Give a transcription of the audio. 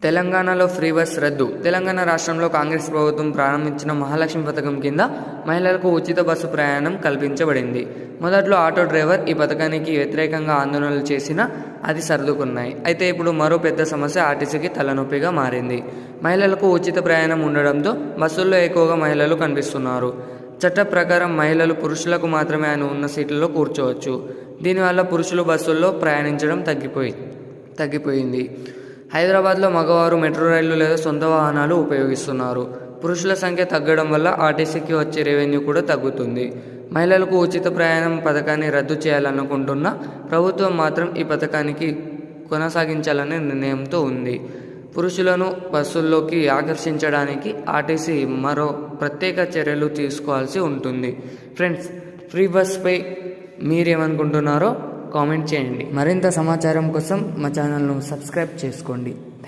తెలంగాణలో free bus రద్దు. తెలంగాణ రాష్ట్రంలో కాంగ్రెస్ ప్రభుత్వం ప్రారంభించిన మహాలక్ష్మి పథకం కింద మహిళలకు ఉచిత బస్సు ప్రయాణం కల్పించబడింది. మొదట్లో ఆటో డ్రైవర్ ఈ పథకానికి వ్యతిరేకంగా ఆందోళనలు చేసినా అది సర్దుకున్నాయి. అయితే ఇప్పుడు మరో పెద్ద సమస్య ఆర్టీసీకి తలనొప్పిగా మారింది. మహిళలకు ఉచిత ప్రయాణం ఉండడంతో బస్సుల్లో ఎక్కువగా మహిళలు కనిపిస్తున్నారు. చట్ట ప్రకారం మహిళలు పురుషులకు మాత్రమే ఉన్న సీట్లలో కూర్చోవచ్చు. దీనివల్ల పురుషులు బస్సుల్లో ప్రయాణించడం తగ్గిపోయింది. హైదరాబాద్లో మగవారు మెట్రో రైళ్లు లేదా సొంత వాహనాలు ఉపయోగిస్తున్నారు. పురుషుల సంఖ్య తగ్గడం వల్ల ఆర్టీసీకి వచ్చే రెవెన్యూ కూడా తగ్గుతుంది. మహిళలకు ఉచిత ప్రయాణం పథకాన్ని రద్దు చేయాలనుకుంటున్న ప్రభుత్వం మాత్రం ఈ పథకానికి కొనసాగించాలనే నిర్ణయంతో ఉంది. పురుషులను బస్సుల్లోకి ఆకర్షించడానికి ఆర్టీసీ మరో ప్రత్యేక చర్యలు తీసుకోవాల్సి ఉంటుంది. ఫ్రెండ్స్, ఫ్రీ బస్పై మీరేమనుకుంటున్నారో కామెంట్ చేయండి. మరింత సమాచారం కోసం మా ఛానల్ను సబ్స్క్రైబ్ చేసుకోండి.